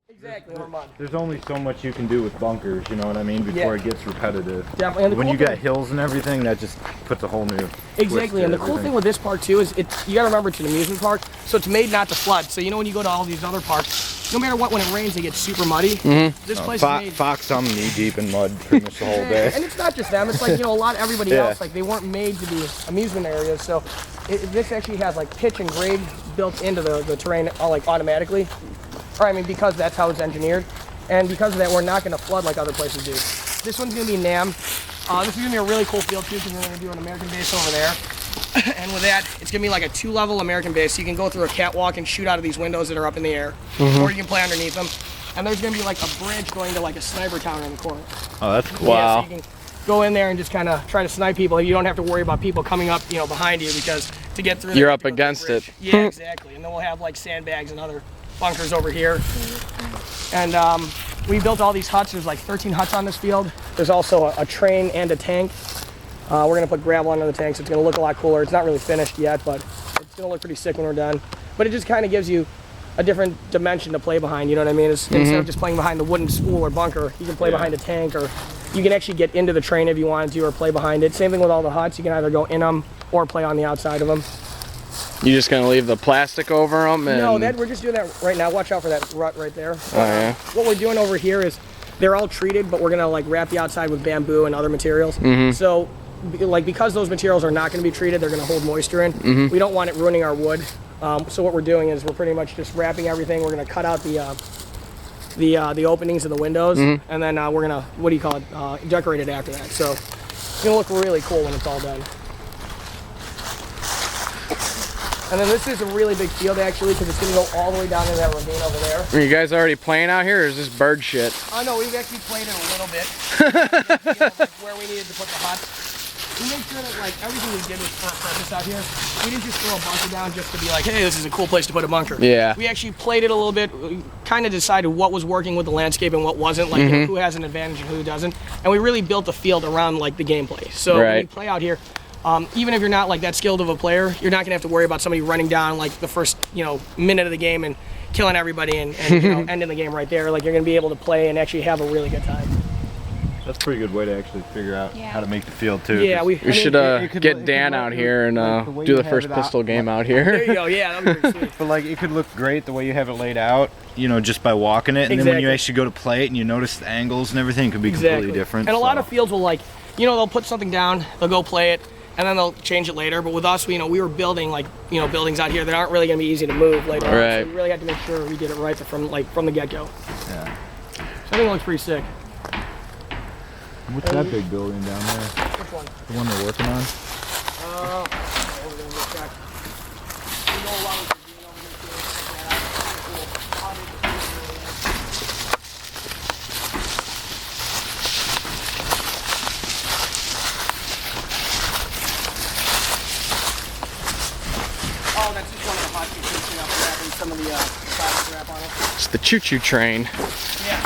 Exactly, or mud. There's only so much you can do with bunkers, you know what I mean, before it gets repetitive. Definitely. And when you got hills and everything, that just puts a whole new Exactly, and the cool thing with this park too is you gotta remember it's an amusement park, so it's made not to flood. So you know when you go to all these other parks, no matter what, when it rains, they get super muddy. This place is made. Fox, I'm knee deep in mud pretty much the whole day. And it's not just them. It's like, you know, a lot of everybody else. Like they weren't made to be amusement areas. So this actually has like pitch and grade built into the terrain, like automatically. Or I mean, because that's how it's engineered. And because of that, we're not going to flood like other places do. This one's going to be NAM. This is going to be a really cool field too, because we're going to do an American base over there. And with that, it's going to be like a 2-level American base. So you can go through a catwalk and shoot out of these windows that are up in the air. Or you can play underneath them. And there's going to be like a bridge going to like a sniper tower in the corner. Oh, that's cool. Yeah, Wow. so you can go in there and just kind of try to snipe people. You don't have to worry about people coming up, you know, behind you, because to get through there, You're you have up to go through the against bridge. it. Yeah, exactly. And then we'll have like sandbags and other bunkers over here. And we built all these huts. There's like 13 huts on this field. There's also a train and a tank. We're gonna put gravel under the tank, so it's gonna look a lot cooler. It's not really finished yet, but it's gonna look pretty sick when we're done. But it just kind of gives you a different dimension to play behind, you know what I mean? Instead of just playing behind the wooden spool or bunker, you can play behind a tank, or you can actually get into the train if you wanted to, or play behind it. Same thing with all the huts. You can either go in them or play on the outside of them. You just gonna leave the plastic over them? And... No, we're just doing that right now. Watch out for that rut right there. Oh, yeah. What we're doing over here is they're all treated, but we're gonna like wrap the outside with bamboo and other materials. So, like, because those materials are not gonna be treated, they're gonna hold moisture in. We don't want it ruining our wood. So what we're doing is we're pretty much just wrapping everything. We're gonna cut out the openings of the windows, and then we're gonna, what do you call it, decorate it after that. So it's gonna look really cool when it's all done. And then this is a really big field actually, because it's gonna go all the way down to that ravine over there. Are you guys already playing out here, or is this bird shit? No, we've actually played it a little bit. You know, like where we needed to put the huts. We made sure that like everything we did was for a purpose out here. We didn't just throw a bunker down just to be like, hey, this is a cool place to put a bunker. Yeah. We actually played it a little bit. We kind of decided what was working with the landscape and what wasn't, like you know, who has an advantage and who doesn't. And we really built the field around like the gameplay. So when you play out here, even if you're not like that skilled of a player, you're not gonna have to worry about somebody running down like the first, you know, minute of the game and killing everybody and you know, ending the game right there. Like you're gonna be able to play and actually have a really good time. That's a pretty good way to actually figure out how to make the field too. Yeah, we should get Dan out here and do the first pistol game out here. There you go. Yeah, that'd be pretty sweet. But like, it could look great the way you have it laid out, you know, just by walking it. And then when you actually go to play it and you notice the angles and everything, it could be completely different. And a lot of fields will, like, you know, they'll put something down, they'll go play it, and then they'll change it later. But with us, you know, we were building like, you know, buildings out here that aren't really gonna be easy to move later on. So we really had to make sure we did it right from the get-go. Yeah. So I think it looks pretty sick. What's that big building down there? Which one? The one they're working on? We're gonna go check. We go along with the green over here too. Check that out. Pretty cool. How big the field really is. Oh, that's just one of the hot you can see up there and some of the plastic wrap on it. It's the choo-choo train. Yeah.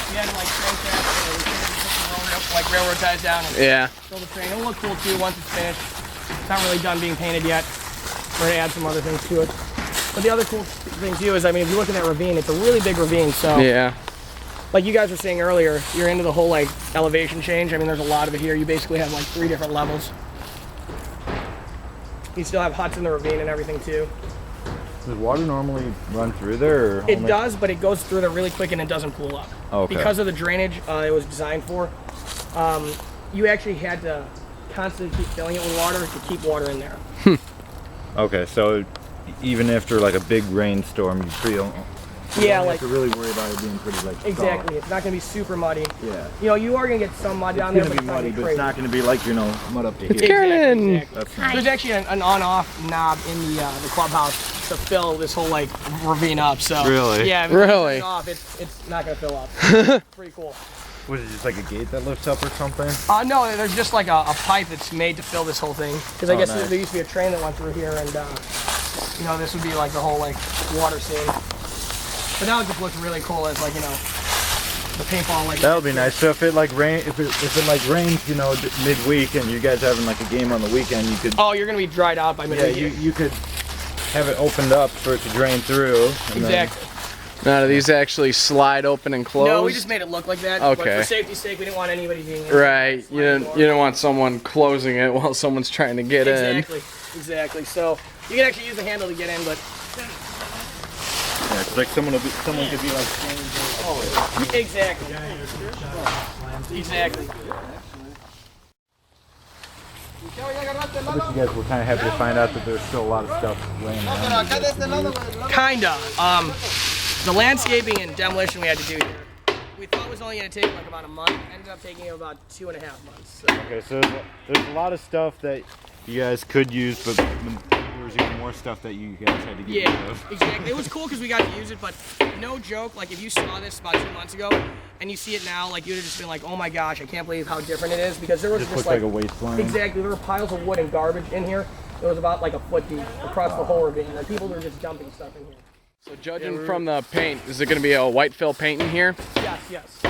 We had like train tracks, we put like railroad ties down and build the train. It'll look cool too once it's finished. It's not really done being painted yet. We're gonna add some other things to it. But the other cool thing too is, I mean, if you look at that ravine, it's a really big ravine. So like you guys were saying earlier, you're into the whole like elevation change. I mean, there's a lot of it here. You basically have like 3 different levels. You still have huts in the ravine and everything too. Does water normally run through there? Or it does, but it goes through there really quick and it doesn't pool up. Okay. Because of the drainage it was designed for, you actually had to constantly keep filling it with water to keep water in there. Okay, so even after like a big rainstorm, you don't have to really worry about it being pretty like exactly. It's not going to be super muddy. Yeah. You know, you are going to get some mud down there, but it's not muddy, gonna be but it's not going to be like, you know, mud up to here. Karen! Exactly. That's nice. There's actually an on-off knob in the clubhouse to fill this whole like ravine up. So really, yeah, if really, it's off, it's not going to fill up. Pretty cool. Was it just like a gate that lifts up or something? No, there's just like a pipe that's made to fill this whole thing. Because I guess there used to be a train that went through here, and you know, this would be like the whole like water scene. But now it just looks really cool as like, you know, the paintball like. That would be nice. So if it like rains, if it like rains, you know, midweek, and you guys having like a game on the weekend, you could. Oh, you're gonna be dried out by midweek. Yeah, you could have it opened up for it to drain through. Exactly. Now, do these actually slide open and close? No, we just made it look like that. Okay. But for safety's sake, we didn't want anybody being in. Right. You don't want someone closing it while someone's trying to get in. Exactly. So you can actually use the handle to get in, but. Yeah, it's like someone could be like standing there. Oh, exactly. Exactly. But you guys were kind of happy to find out that there's still a lot of stuff laying around. Kinda. The landscaping and demolition we had to do here. We thought it was only going to take like about a month. Ended up taking about 2.5 months. So. Okay, so there's a lot of stuff that you guys could use, but there was even more stuff that you guys had to get rid of. Exactly. It was cool because we got to use it, but no joke, like if you saw this about 2 months ago and you see it now, like you would have just been like, oh my gosh, I can't believe how different it is, because there was just like a wasteland. Exactly. There were piles of wood and garbage in here. It was about like a foot deep across the whole ravine. Like people were just dumping stuff in here. So judging from the paint, is it going to be a white fill paint in here? Yes.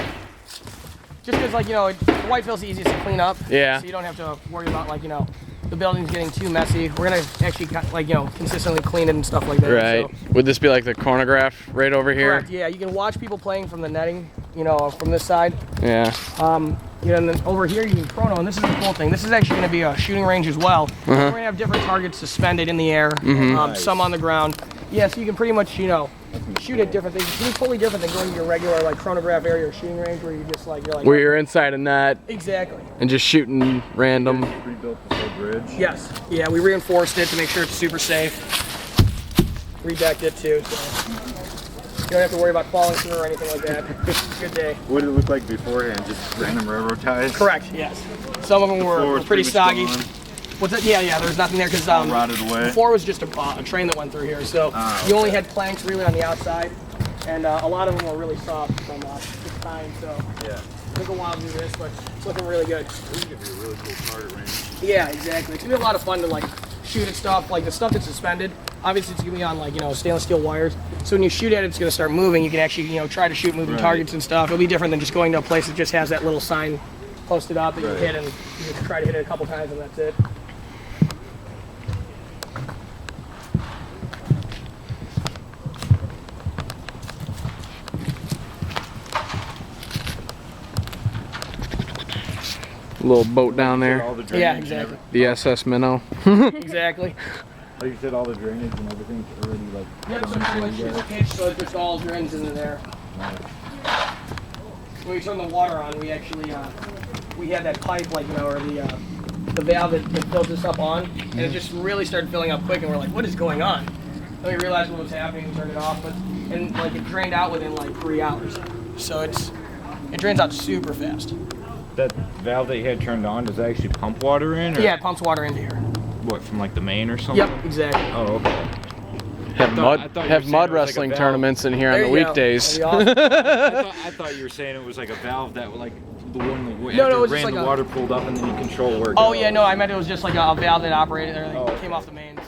Just because, like, the white fill's the easiest to clean up. Yeah. So you don't have to worry about, like, the building's getting too messy. We're going to actually, like, consistently clean it and stuff like that. Right. So. Would this be like the chronograph right over here? Correct, yeah. You can watch people playing from the netting, from this side. Yeah. And then over here you can chrono, and this is the cool thing. This is actually going to be a shooting range as well. We're going to have different targets suspended in the air, some on the ground. Yeah, so you can pretty much, shoot at different things. It's gonna be totally different than going to your regular, like, chronograph area or shooting range where you just, like, you're like... Where you're inside a net. Exactly. And just shooting random. Rebuilt the whole bridge. Yes. Yeah, we reinforced it to make sure it's super safe. Redecked it, too, so... You don't have to worry about falling through or anything like that. Good day. What did it look like beforehand? Just random railroad ties? Correct, yes. Some of them were pretty soggy. What's it? Yeah, there's nothing there because rotted away. Before it was just a train that went through here, so you only had planks really on the outside, and a lot of them were really soft from this time. So yeah, it took a while to do this, but it's looking really good. This is gonna be a really cool target range. Yeah, exactly. It's gonna be a lot of fun to like shoot at stuff, like the stuff that's suspended. Obviously, it's gonna be on like stainless steel wires. So when you shoot at it, it's gonna start moving. You can actually try to shoot moving targets and stuff. It'll be different than just going to a place that just has that little sign posted up that you hit, and you just try to hit it a couple times, and that's it. Little boat down there. Yeah, exactly. The SS Minnow. Exactly. Like you said, all the drainage and everything's already like... Yep, so pretty much it's pitched, so it just all drains into there. Nice. When we turn the water on, we actually, we had that pipe, like, or the valve that fills this up on, and it just really started filling up quick, and we're like, what is going on? Then we realized what was happening and turned it off, and like it drained out within like 3 hours. So it drains out super fast. That valve that you had turned on, does that actually pump water in? Or? Yeah, it pumps water into here. What, from like the main or something? Yep, exactly. Oh, okay. Have mud wrestling tournaments in here on the weekdays. Awesome. I thought you were saying it was like a valve that like the one that no, it was ran just like the water pulled up and then you control where it Oh goes. yeah, no, I meant it was just like a valve that operated or came off the mains.